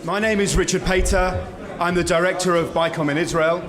My name is Richard Pater. I'm the director of BICOM in Israel.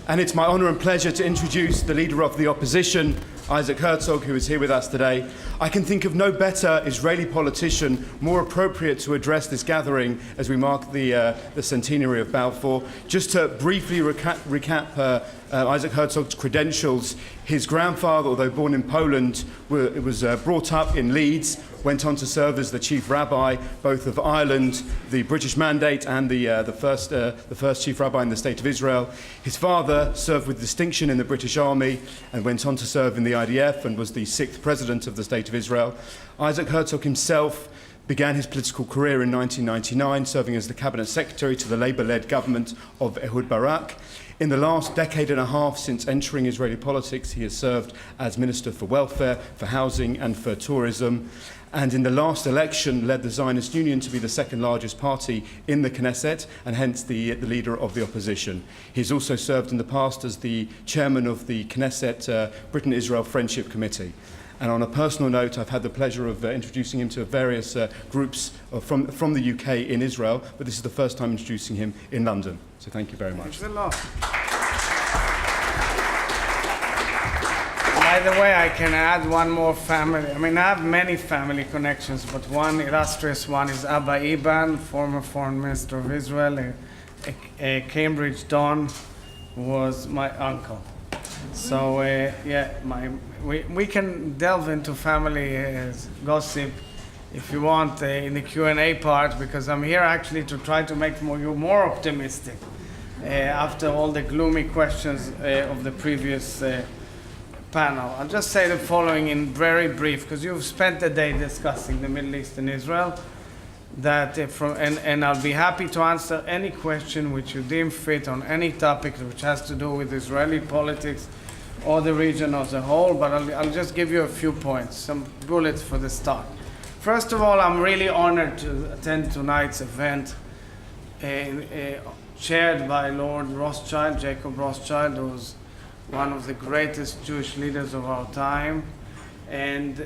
And it's my honor and pleasure to introduce the leader of the opposition, Isaac Herzog, who is here with us today. I can think of no better Israeli politician more appropriate to address this gathering as we mark the centenary of Balfour. Just to briefly recap Isaac Herzog's credentials, his grandfather, although born in Poland, was brought up in Leeds, went on to serve as the chief rabbi both of Ireland, the British Mandate, and the first chief rabbi in the State of Israel. His father served with distinction in the British Army and went on to serve in the IDF and was the 6th president of the State of Israel. Isaac Herzog himself began his political career in 1999, serving as the cabinet secretary to the Labour-led government of Ehud Barak. In the last decade and a half since entering Israeli politics, he has served as Minister for Welfare, for Housing and for Tourism. And in the last election, led the Zionist Union to be the second largest party in the Knesset, and hence the leader of the opposition. He's also served in the past as the chairman of the Knesset Britain-Israel Friendship Committee. And on a personal note, I've had the pleasure of introducing him to various groups from the UK in Israel, but this is the first time introducing him in London. So thank you very much. Thanks a lot. By the way, I can add one more family. I mean, I have many family connections, but one illustrious one is Abba Iban, former foreign minister of Israel, a Cambridge Don, who was my uncle. So, we can delve into family gossip if you want in the Q&A part, because I'm here actually to try to make you more optimistic after all the gloomy questions of the previous panel. I'll just say the following in very brief, because you've spent the day discussing the Middle East and Israel, and I'll be happy to answer any question which you deem fit on any topic which has to do with Israeli politics or the region as a whole, but I'll just give you a few points, some bullets for the start. First of all, I'm really honored to attend tonight's event chaired by Lord Rothschild, Jacob Rothschild, who's one of the greatest Jewish leaders of our time, and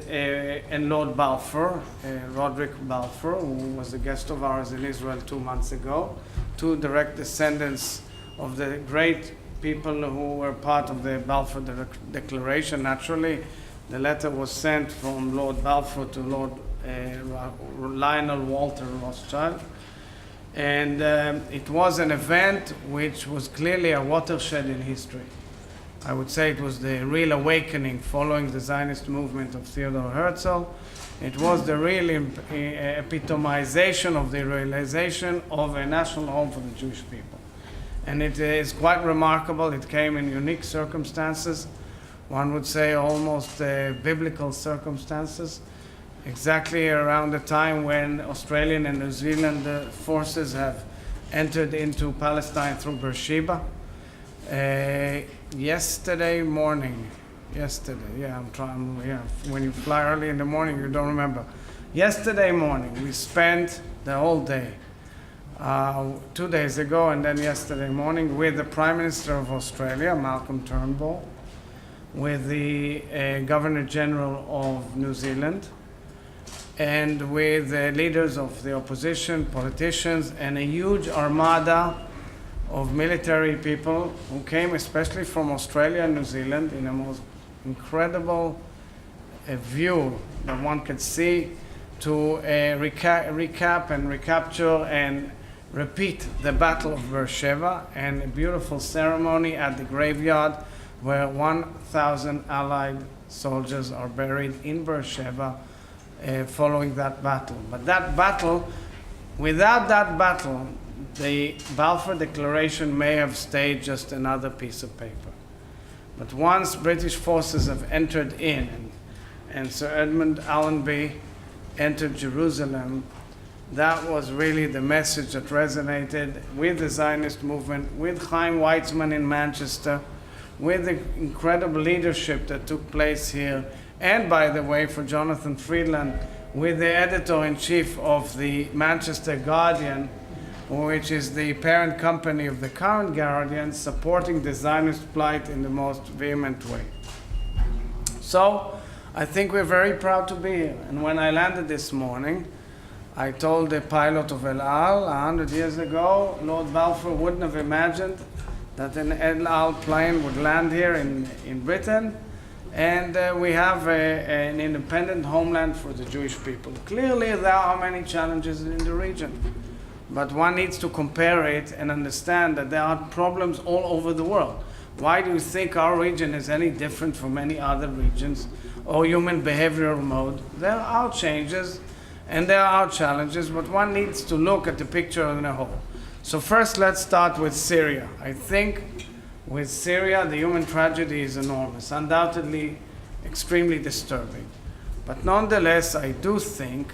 Lord Balfour, Roderick Balfour, who was a guest of ours in Israel 2 months ago, two direct descendants of the great people who were part of the Balfour Declaration. Naturally, the letter was sent from Lord Balfour to Lord Lionel Walter Rothschild. And it was an event which was clearly a watershed in history. I would say it was the real awakening following the Zionist movement of Theodor Herzl. It was the real epitomization of the realization of a national home for the Jewish people. And it is quite remarkable. It came in unique circumstances. One would say almost biblical circumstances. Exactly around the time when Australian and New Zealand forces have entered into Palestine through Beersheba. Yesterday morning, when you fly early in the morning, you don't remember. Yesterday morning, we spent the whole day, 2 days ago, and then yesterday morning, with the Prime Minister of Australia, Malcolm Turnbull, with the Governor General of New Zealand, and with the leaders of the opposition, politicians, and a huge armada of military people who came especially from Australia and New Zealand in a most incredible view that one could see to recap and recapture and repeat the Battle of Beersheba, and a beautiful ceremony at the graveyard where 1,000 Allied soldiers are buried in Beersheba following that battle. But that battle, without that battle, the Balfour Declaration may have stayed just another piece of paper. But once British forces have entered in, and Sir Edmund Allenby entered Jerusalem, that was really the message that resonated with the Zionist movement, with Chaim Weizmann in Manchester, with the incredible leadership that took place here, and by the way, for Jonathan Friedland, with the editor-in-chief of the Manchester Guardian, which is the parent company of the current Guardian, supporting the Zionist plight in the most vehement way. So I think we're very proud to be here. And when I landed this morning, I told the pilot of El Al 100 years ago, Lord Balfour wouldn't have imagined that an El Al plane would land here in Britain, and we have an independent homeland for the Jewish people. Clearly, there are many challenges in the region, but one needs to compare it and understand that there are problems all over the world. Why do you think our region is any different from any other regions or human behavioral mode? There are changes and there are challenges, but one needs to look at the picture in a whole. So first, let's start with Syria. I think with Syria, the human tragedy is enormous, undoubtedly extremely disturbing. But nonetheless, I do think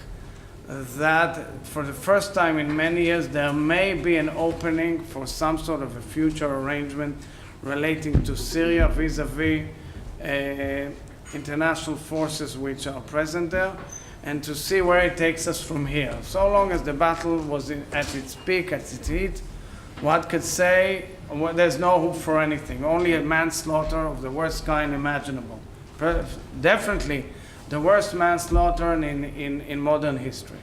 that for the first time in many years, there may be an opening for some sort of a future arrangement relating to Syria vis-a-vis international forces which are present there, and to see where it takes us from here. So long as the battle was at its peak, at its heat, one could say there's no hope for anything, only a manslaughter of the worst kind imaginable. Definitely the worst manslaughter in modern history.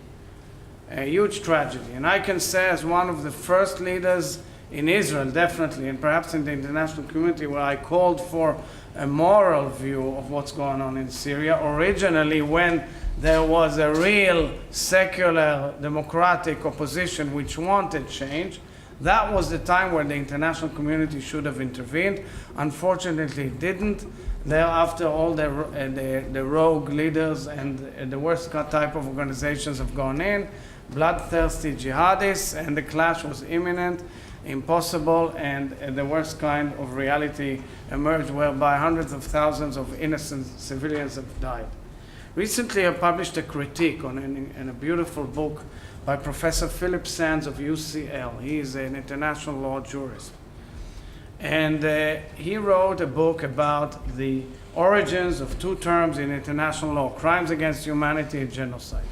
A huge tragedy. And I can say, as one of the first leaders in Israel, definitely, and perhaps in the international community, where I called for a moral view of what's going on in Syria, originally when there was a real secular democratic opposition which wanted change, that was the time where the international community should have intervened. Unfortunately, it didn't. Thereafter, all the rogue leaders and the worst type of organizations have gone in, bloodthirsty jihadists, and the clash was imminent, impossible, and the worst kind of reality emerged, whereby hundreds of thousands of innocent civilians have died. Recently, I published a critique in a beautiful book by Professor Philip Sands of UCL. He is an international law jurist. And he wrote a book about the origins of two terms in international law: crimes against humanity and genocide.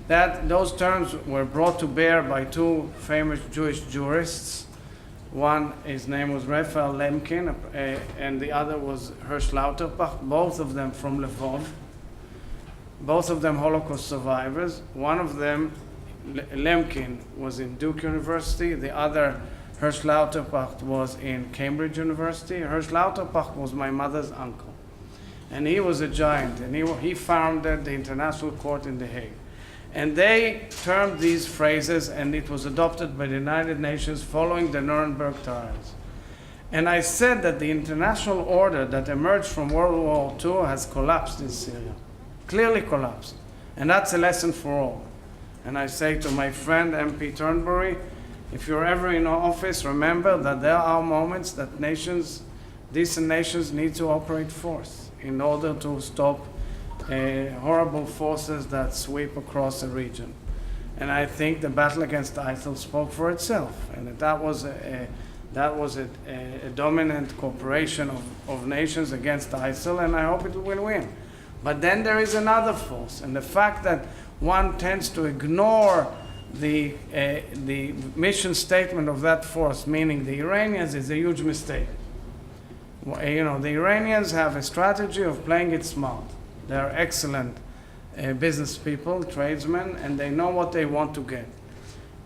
Those terms were brought to bear by two famous Jewish jurists. One, his name was Raphael Lemkin, and the other was Hirsch Lauterbach, both of them from Lvov, both of them Holocaust survivors. One of them, Lemkin, was in Duke University. The other, Hirsch Lauterbach, was in Cambridge University. Hirsch Lauterbach was my mother's uncle. And he was a giant, and he founded the International Court in The Hague. And they termed these phrases, and it was adopted by the United Nations following the Nuremberg trials. And I said that the international order that emerged from World War II has collapsed in Syria, clearly collapsed. And that's a lesson for all. And I say to my friend MP Turnbury, if you're ever in office, remember that there are moments that nations, decent nations, need to operate force in order to stop horrible forces that sweep across a region. And I think the battle against ISIL spoke for itself, and that was a dominant cooperation of nations against ISIL, and I hope it will win. But then there is another force, and the fact that one tends to ignore the mission statement of that force, meaning the Iranians, is a huge mistake. You know, the Iranians have a strategy of playing it smart. They are excellent business people, tradesmen, and they know what they want to get.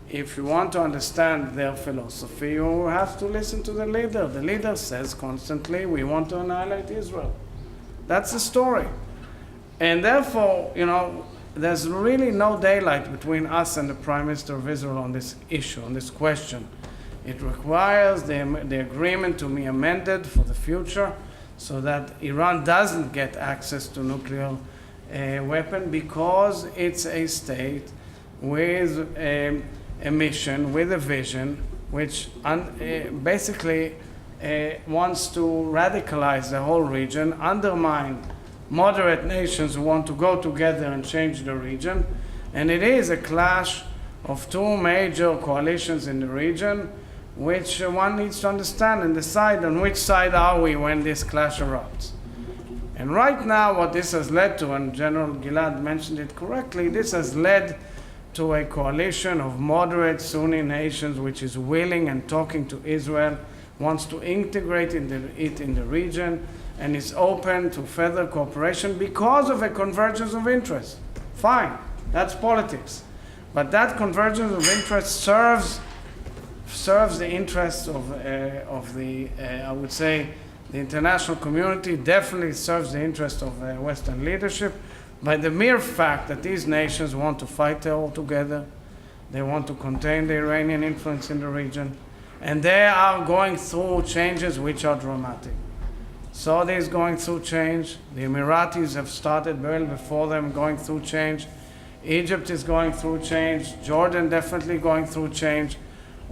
If you want to understand their philosophy, you have to listen to the leader. The leader says constantly, we want to annihilate Israel. That's the story. And therefore, you know, there's really no daylight between us and the Prime Minister of Israel on this issue, on this question. It requires the agreement to be amended for the future, so that Iran doesn't get access to nuclear weapon, because it's a state with a mission, with a vision, which basically wants to radicalize the whole region, undermine moderate nations who want to go together and change the region. And it is a clash of two major coalitions in the region, which one needs to understand and decide on which side are we when this clash erupts. And right now, what this has led to, and General Gilad mentioned it correctly, this has led to a coalition of moderate Sunni nations which is willing and talking to Israel, wants to integrate it in the region, and is open to further cooperation because of a convergence of interest. Fine. That's politics. But that convergence of interest serves the interests of I would say, the international community, definitely serves the interest of Western leadership by the mere fact that these nations want to fight terror together, they want to contain the Iranian influence in the region, and they are going through changes which are dramatic. Saudi is going through change, the Emiratis have started well before them going through change, Egypt is going through change, Jordan definitely going through change,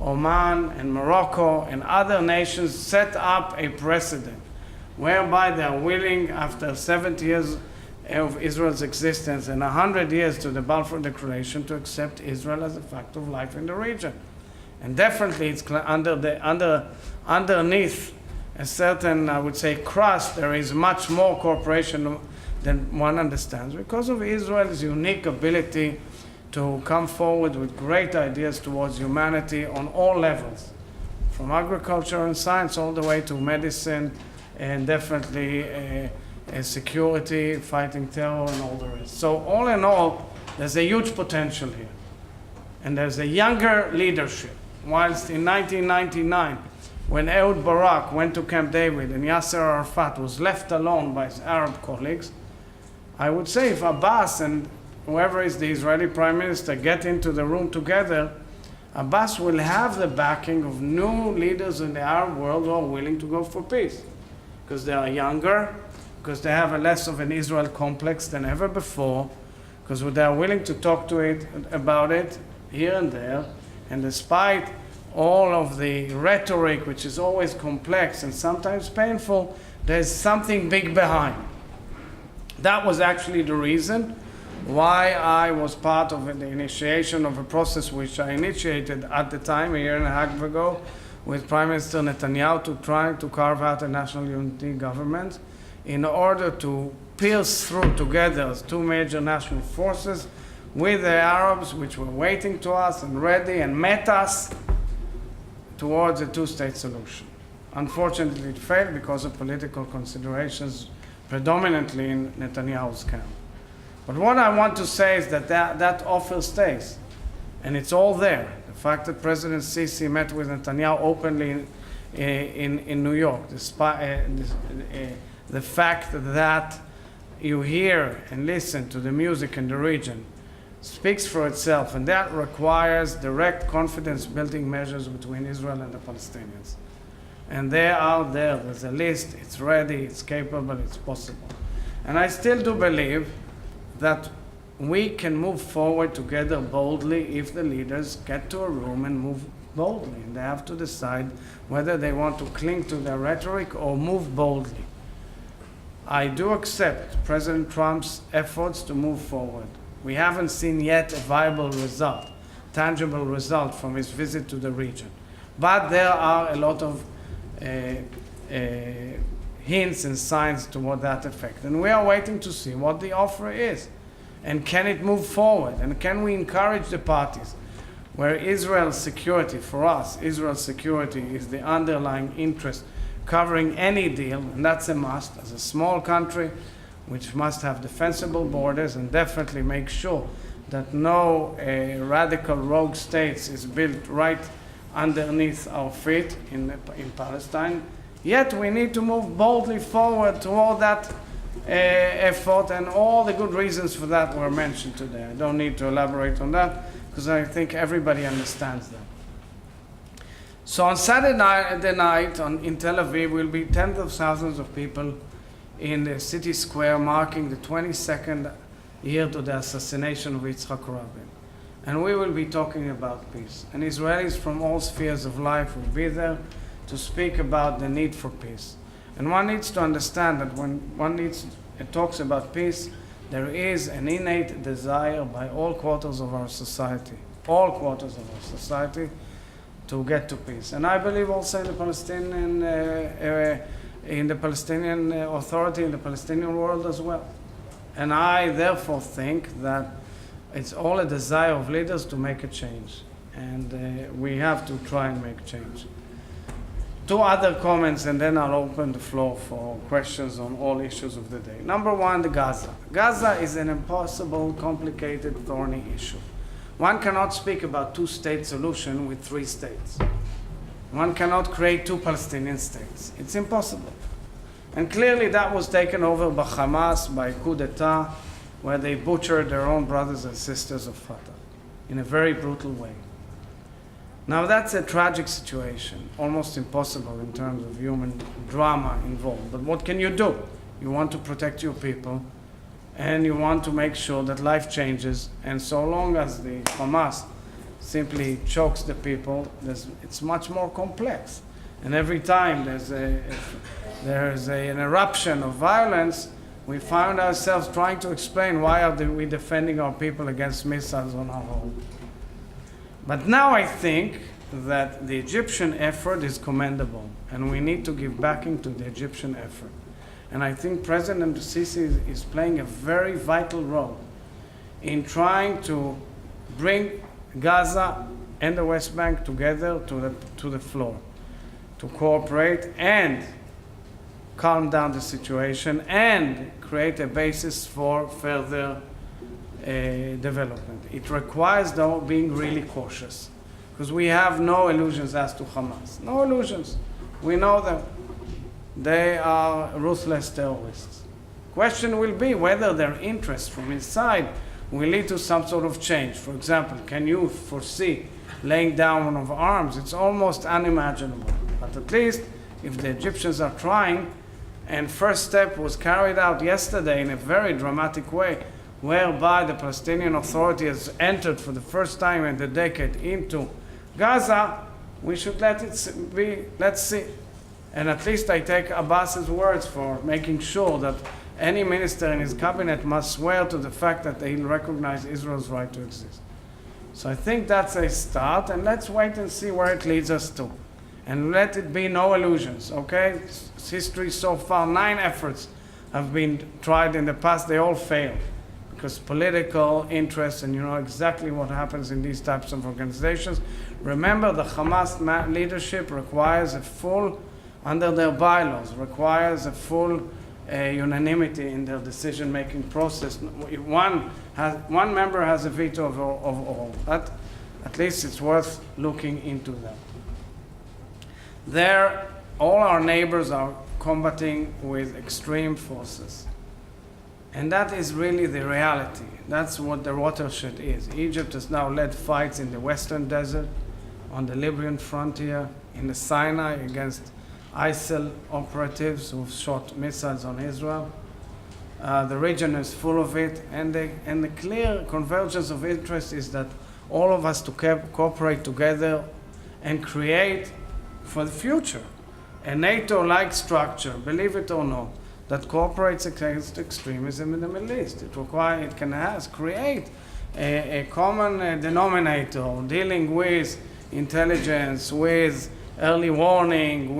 Oman and Morocco and other nations set up a precedent whereby they are willing, after 70 years of Israel's existence and 100 years to the Balfour Declaration, to accept Israel as a fact of life in the region. And definitely it's underneath a certain, I would say, crust, there is much more cooperation than one understands because of Israel's unique ability to come forward with great ideas towards humanity on all levels, from agriculture and science all the way to medicine and definitely security, fighting terror and all the rest. So all in all, there's a huge potential here. And there's a younger leadership. Whilst in 1999, when Ehud Barak went to Camp David and Yasser Arafat was left alone by his Arab colleagues, I would say if Abbas and whoever is the Israeli Prime Minister get into the room together, Abbas will have the backing of new leaders in the Arab world who are willing to go for peace. Because they are younger, because they have a less of an Israel complex than ever before, because they are willing to talk about it here and there, and despite all of the rhetoric, which is always complex and sometimes painful, there's something big behind. That was actually the reason why I was part of the initiation of a process which I initiated at the time, a year and a half ago, with Prime Minister Netanyahu to try to carve out a national unity government in order to pierce through together as two major national forces with the Arabs, which were waiting to us and ready and met us towards a two-state solution. Unfortunately, it failed because of political considerations predominantly in Netanyahu's camp. But what I want to say is that offer stays, and it's all there. The fact that President Sisi met with Netanyahu openly in New York, despite the fact that you hear and listen to the music in the region speaks for itself, and that requires direct confidence-building measures between Israel and the Palestinians. And they are there. There's a list. It's ready. It's capable. It's possible. And I still do believe that we can move forward together boldly if the leaders get to a room and move boldly. And they have to decide whether they want to cling to their rhetoric or move boldly. I do accept President Trump's efforts to move forward. We haven't seen yet a viable result, tangible result from his visit to the region. But there are a lot of hints and signs toward that effect. And we are waiting to see what the offer is. And can it move forward? And can we encourage the parties where Israel's security, for us, Israel's security is the underlying interest covering any deal, and that's a must, as a small country which must have defensible borders and definitely make sure that no radical rogue states is built right underneath our feet in Palestine. Yet we need to move boldly forward toward that effort, and all the good reasons for that were mentioned today. I don't need to elaborate on that because I think everybody understands that. So on Saturday night in Tel Aviv will be tens of thousands of people in the city square marking the 22nd year to the assassination of Yitzhak Rabin. And we will be talking about peace. And Israelis from all spheres of life will be there to speak about the need for peace. And one needs to understand that when one talks about peace, there is an innate desire by all quarters of our society, to get to peace. And I believe also in the Palestinian Authority, in the Palestinian world as well. And I therefore think that it's all a desire of leaders to make a change. And we have to try and make change. Two other comments, and then I'll open the floor for questions on all issues of the day. Number one, the Gaza. Gaza is an impossible, complicated, thorny issue. One cannot speak about two-state solution with three states. One cannot create two Palestinian states. It's impossible. And clearly that was taken over by Hamas, by coup d'etat, where they butchered their own brothers and sisters of Fatah in a very brutal way. Now that's a tragic situation, almost impossible in terms of human drama involved. But what can you do? You want to protect your people, and you want to make sure that life changes. And so long as the Hamas simply chokes the people, it's much more complex. And every time there's an eruption of violence, we find ourselves trying to explain why are we defending our people against missiles on our home. But now I think that the Egyptian effort is commendable, and we need to give backing to the Egyptian effort. And I think President Sisi is playing a very vital role in trying to bring Gaza and the West Bank together to the floor, to cooperate and calm down the situation and create a basis for further development. It requires, though, being really cautious, because we have no illusions as to Hamas. No illusions. We know them. They are ruthless terrorists. Question will be whether their interest from inside will lead to some sort of change. For example, can you foresee laying down of arms? It's almost unimaginable. But at least if the Egyptians are trying, and first step was carried out yesterday in a very dramatic way, whereby the Palestinian Authority has entered for the first time in the decade into Gaza, we should let it be. Let's see. And at least I take Abbas's words for making sure that any minister in his cabinet must swear to the fact that they recognize Israel's right to exist. So I think that's a start, and let's wait and see where it leads us to. And let it be no illusions, okay? History so far, 9 efforts have been tried in the past. They all failed because political interests, and you know exactly what happens in these types of organizations. Remember, the Hamas leadership requires a full, under their bylaws, requires a full unanimity in their decision-making process. One member has a veto of all. That, at least it's worth looking into that. There, all our neighbors are combating with extreme forces. And that is really the reality. That's what the watershed is. Egypt has now led fights in the Western Desert, on the Libyan frontier, in the Sinai against ISIL operatives who've shot missiles on Israel. The region is full of it, and the clear convergence of interest is that all of us to cooperate together and create for the future a NATO-like structure, believe it or not, that cooperates against extremism in the Middle East. It can create a common denominator dealing with intelligence, with early warning,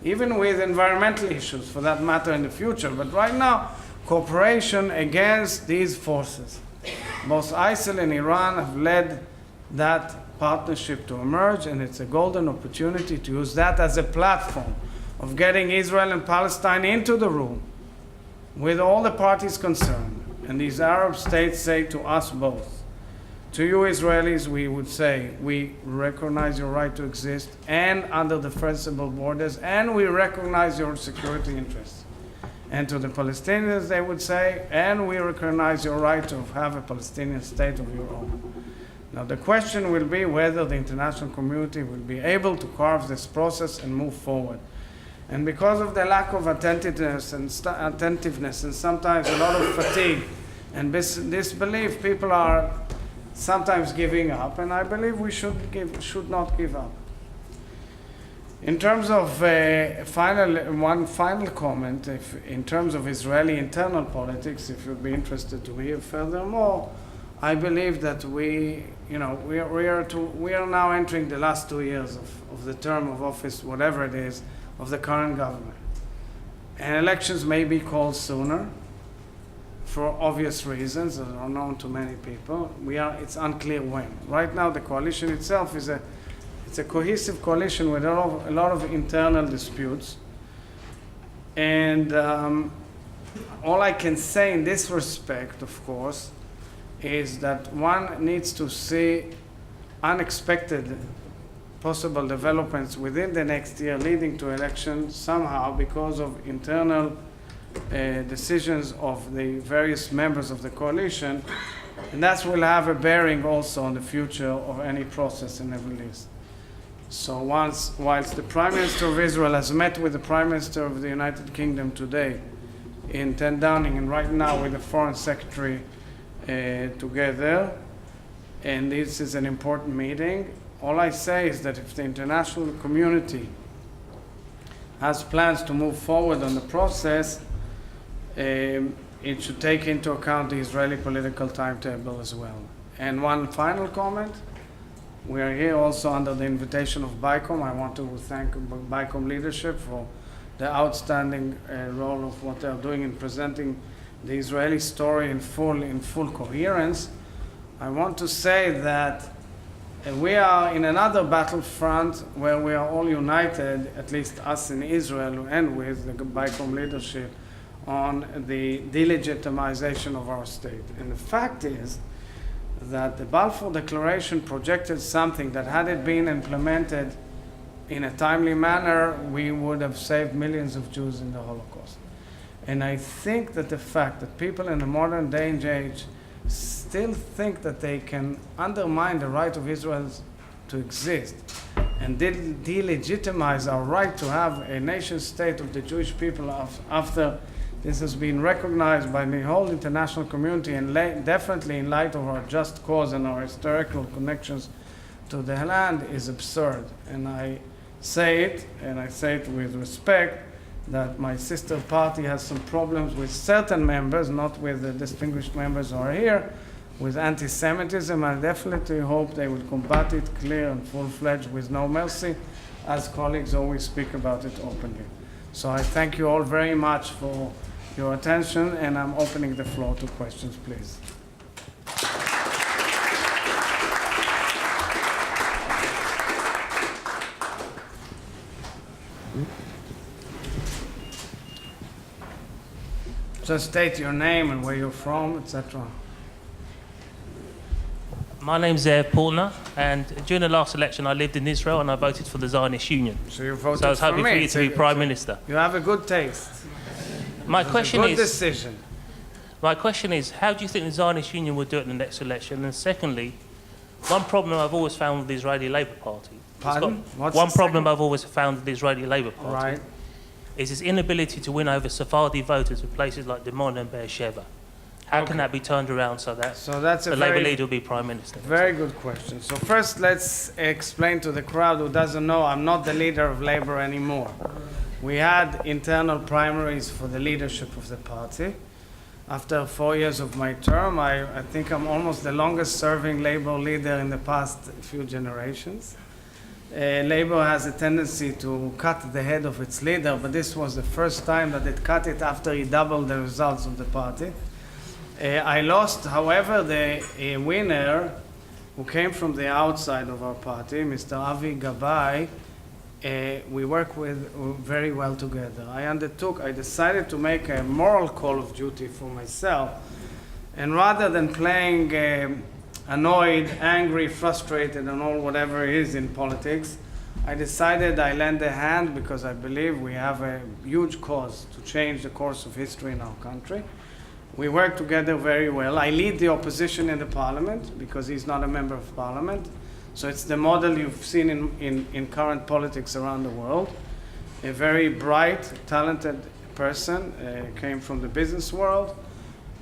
even with environmental issues for that matter in the future. But right now, cooperation against these forces. Both ISIL and Iran have led that partnership to emerge, and it's a golden opportunity to use that as a platform of getting Israel and Palestine into the room with all the parties concerned. And these Arab states say to us both, to you Israelis, we would say, we recognize your right to exist and under defensible borders, and we recognize your security interests. And to the Palestinians, they would say, and we recognize your right to have a Palestinian state of your own. Now, the question will be whether the international community will be able to carve this process and move forward. And because of the lack of attentiveness and sometimes a lot of fatigue and disbelief, people are sometimes giving up, and I believe we should not give up. In terms of one final comment, in terms of Israeli internal politics, if you'd be interested to hear furthermore, I believe that we are now entering the last 2 years of the term of office, whatever it is, of the current government. And elections may be called sooner for obvious reasons that are known to many people. It's unclear when. Right now, the coalition itself is It's a cohesive coalition with a lot of internal disputes. And all I can say in this respect, of course, is that one needs to see unexpected possible developments within the next year leading to elections somehow because of internal decisions of the various members of the coalition, and that will have a bearing also on the future of any process in the Middle East. So whilst the Prime Minister of Israel has met with the Prime Minister of the United Kingdom today in 10 Downing, and right now with the Foreign Secretary together, and this is an important meeting, all I say is that if the international community has plans to move forward on the process, it should take into account the Israeli political timetable as well. And one final comment. We are here also under the invitation of BICOM. I want to thank BICOM leadership for the outstanding role of what they are doing in presenting the Israeli story in full coherence. I want to say that we are in another battlefront where we are all united, at least us in Israel and with the BICOM leadership, on the delegitimization of our state. And the fact is that the Balfour Declaration projected something that, had it been implemented in a timely manner, we would have saved millions of Jews in the Holocaust. And I think that the fact that people in the modern day and age still think that they can undermine the right of Israel to exist and delegitimize our right to have a nation state of the Jewish people after this has been recognized by the whole international community, and definitely in light of our just cause and our historical connections to the land, is absurd. And I say it, and I say it with respect, that my sister party has some problems with certain members, not with the distinguished members who are here, with anti-Semitism. I definitely hope they will combat it clear and full-fledged with no mercy, as colleagues always speak about it openly. So I thank you all very much for your attention, and I'm opening the floor to questions, please. Just state your name and where you're from, etc. My name's Zev Portner, and during the last election I lived in Israel and I voted for the Zionist Union. So you voted So I was hoping for for me you to be Prime Minister. You have a good taste. My It was a question good is, decision. how do you think the Zionist Union will do it in the next election? And secondly, one problem I've always found with the Israeli Labour Party. Pardon? What's One the problem second? I've always found with the Israeli Labour Party Right. is its inability to win over Sephardi voters in places like Dimon and Beersheba. How can that be turned around so that That's the a Labour very, leader will be Prime Minister? very good question. So first, let's explain to the crowd who doesn't know, I'm not the leader of Labour anymore. We had internal primaries for the leadership of the party. After 4 years of my term, I think I'm almost the longest serving Labour leader in the past few generations. Labour has a tendency to cut the head of its leader, but this was the first time that it cut it after he doubled the results of the party. I lost, however, the winner who came from the outside of our party, Mr. Avi Gabay. We work with very well together. I decided to make a moral call of duty for myself, and rather than playing annoyed, angry, frustrated, and all whatever it is in politics, I decided I lend a hand because I believe we have a huge cause to change the course of history in our country. We work together very well. I lead the opposition in the parliament because he's not a member of parliament. So it's the model you've seen in current politics around the world. A very bright, talented person, came from the business world,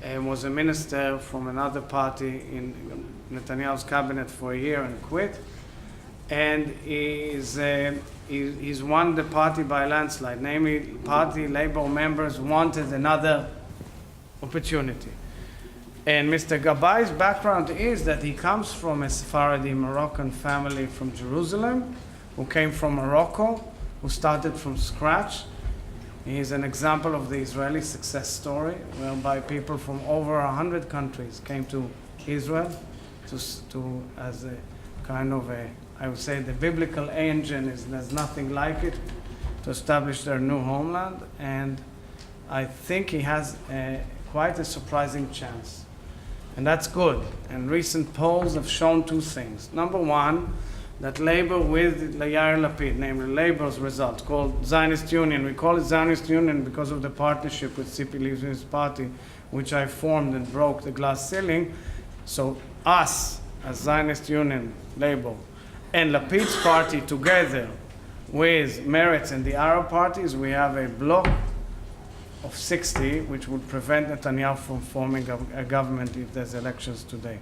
and was a minister from another party in Netanyahu's cabinet for a year and quit. And he's won the party by a landslide. Namely, party Labour members wanted another opportunity. And Mr. Gabay's background is that he comes from a Sephardi Moroccan family from Jerusalem, who came from Morocco, who started from scratch. He is an example of the Israeli success story, whereby people from over 100 countries came to Israel as a kind of I would say the biblical engine there's nothing like it to establish their new homeland, and I think he has quite a surprising chance. And that's good. And recent polls have shown two things. Number one, that Labor with Yair Lapid, namely Labor's result, called Zionist Union. We call it Zionist Union because of the partnership with Tzipi Livni's party, which I formed and broke the glass ceiling. So us, as Zionist Union, Labor, and Lapid's party together with Meretz and the Arab parties, we have a bloc of 60, which would prevent Netanyahu from forming a government if there's elections today.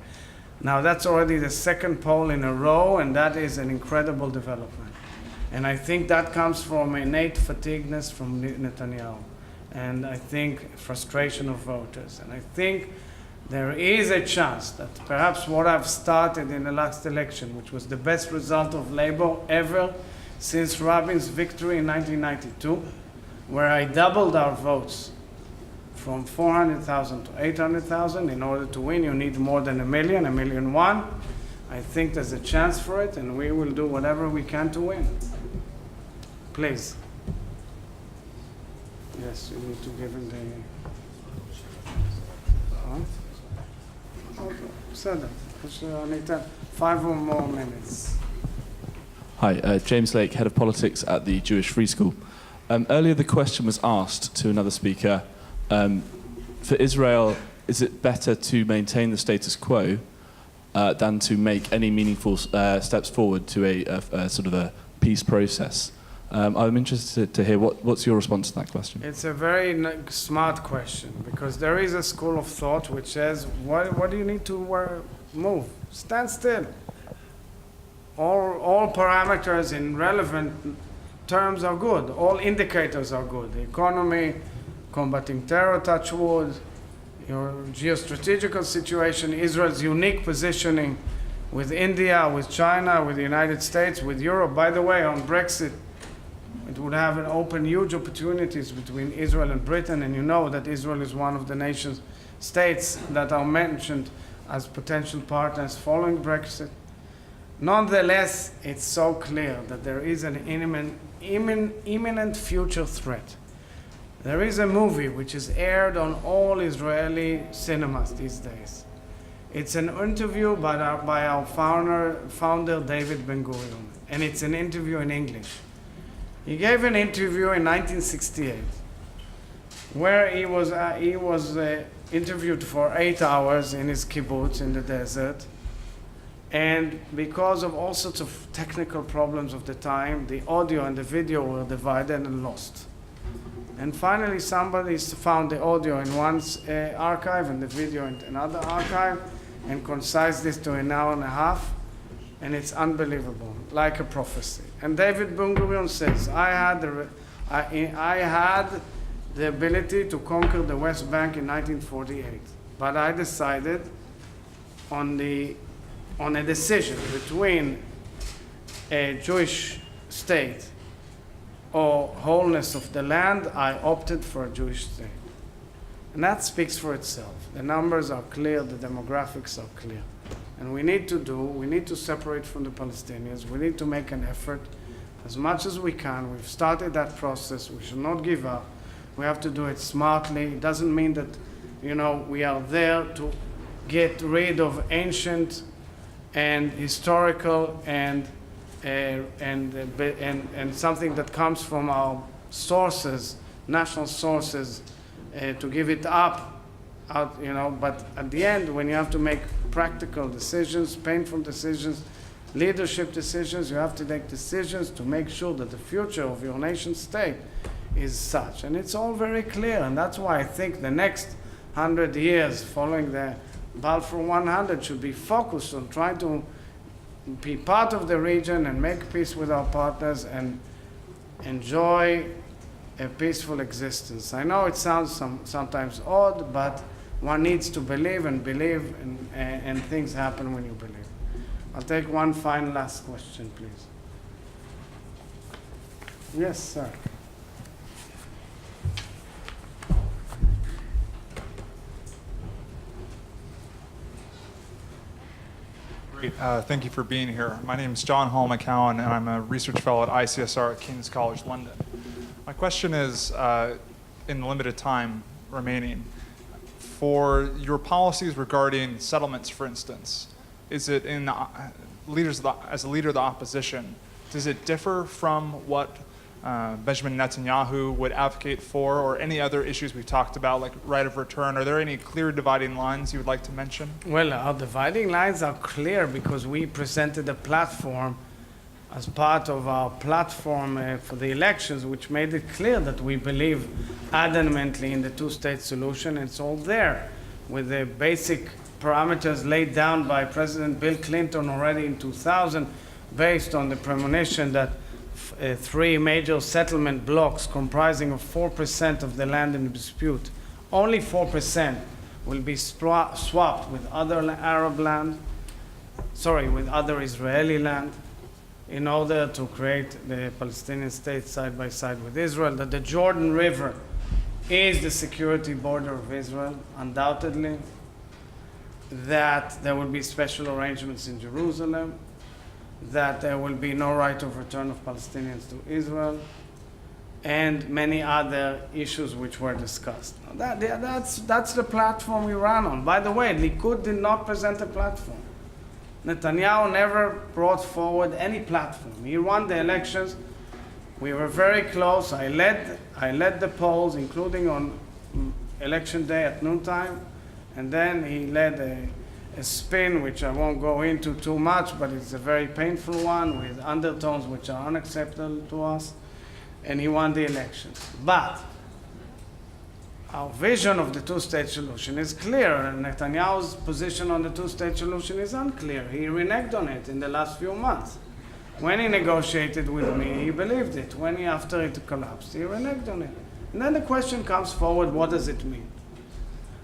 Now, that's already the second poll in a row, and that is an incredible development. And I think that comes from innate fatigueness from Netanyahu, and I think frustration of voters. And I think there is a chance that perhaps what I've started in the last election, which was the best result of Labor ever since Rabin's victory in 1992, where I doubled our votes from 400,000 to 800,000. In order to win, you need more than 1,100,000. I think there's a chance for it, and we will do whatever we can to win. Please. Yes, you need to give him the... Huh? Okay, I need 5 or more minutes. Hi, James Lake, Head of Politics at the Jewish Free School. Earlier the question was asked to another speaker, for Israel, is it better to maintain the status quo than to make any meaningful steps forward to a sort of a peace process? I'm interested to hear what's your response to that question. It's a very smart question, because there is a school of thought which says, what do you need to move? Stand still. All parameters in relevant terms are good. All indicators are good. The economy, combating terror, touch wood, your geostrategical situation, Israel's unique positioning with India, with China, with the United States, with Europe. By the way, on Brexit, it would have open huge opportunities between Israel and Britain, and you know that Israel is one of the nations, states that are mentioned as potential partners following Brexit. Nonetheless, it's so clear that there is an imminent future threat. There is a movie which is aired on all Israeli cinemas these days. It's an interview by our founder David Ben-Gurion, and it's an interview in English. He gave an interview in 1968 where he was interviewed for 8 hours in his kibbutz in the desert. And because of all sorts of technical problems of the time, the audio and the video were divided and lost. And finally, somebody found the audio in one archive and the video in another archive and concised this to an hour and a half. And it's unbelievable, like a prophecy. And David Ben-Gurion says, I had the ability to conquer the West Bank in 1948, but I decided on a decision between a Jewish state or wholeness of the land, I opted for a Jewish state. And that speaks for itself. The numbers are clear, the demographics are clear. And we need to separate from the Palestinians. We need to make an effort as much as we can. We've started that process. We should not give up. We have to do it smartly. It doesn't mean that, we are there to get rid of ancient and historical and something that comes from our sources, national sources, to give it up, but at the end, when you have to make practical decisions, painful decisions, leadership decisions, you have to make decisions to make sure that the future of your nation state is such. And it's all very clear, and that's why I think the next 100 years following the Balfour 100 should be focused on trying to be part of the region and make peace with our partners and enjoy a peaceful existence. I know it sounds sometimes odd, but one needs to believe, and things happen when you believe. I'll take one final last question, please. Yes, sir. Great. Thank you for being here. My name is John Hall McCowan, and I'm a research fellow at ICSR at King's College London. My question is, in the limited time remaining, for your policies regarding settlements, for instance, is it in the, as a leader of the opposition, does it differ from what Benjamin Netanyahu would advocate for, or any other issues we've talked about, like right of return? Are there any clear dividing lines you would like to mention? Well, our dividing lines are clear because we presented a platform as part of our platform for the elections, which made it clear that we believe adamantly in the two-state solution. It's all there with the basic parameters laid down by President Bill Clinton already in 2000, based on the premonition that three major settlement blocks comprising of 4% of the land in dispute, only 4% will be swapped with other Arab land, with other Israeli land, in order to create the Palestinian state side by side with Israel. That the Jordan River is the security border of Israel, undoubtedly. That there will be special arrangements in Jerusalem, that there will be no right of return of Palestinians to Israel, and many other issues which were discussed. That's the platform we ran on. By the way, Likud did not present a platform. Netanyahu never brought forward any platform. He won the elections. We were very close. I led the polls, including on election day at noontime, and then he led a spin, which I won't go into too much, but it's a very painful one with undertones which are unacceptable to us, and he won the elections. But our vision of the two-state solution is clear, and Netanyahu's position on the two-state solution is unclear. He reneged on it in the last few months. When he negotiated with me, he believed it. After it collapsed, he reneged on it. And then the question comes forward, what does it mean?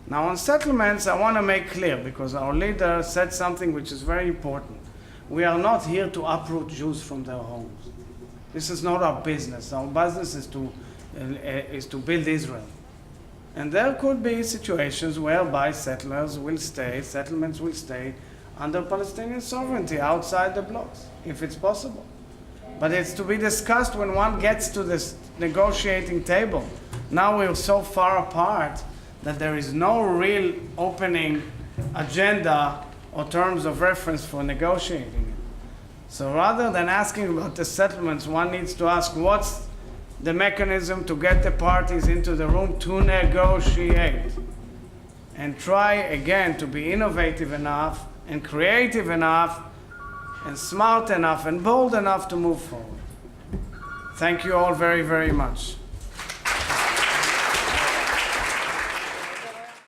Now on settlements, I want to make clear, because our leader said something which is very important. We are not here to uproot Jews from their homes. This is not our business. Our business is to build Israel. And there could be situations whereby settlements will stay under Palestinian sovereignty outside the blocks, if it's possible. But it's to be discussed when one gets to this negotiating table. Now we're so far apart that there is no real opening agenda or terms of reference for negotiating it. So rather than asking about the settlements, one needs to ask what's the mechanism to get the parties into the room to negotiate, and try again to be innovative enough and creative enough and smart enough and bold enough to move forward. Thank you all very, very much.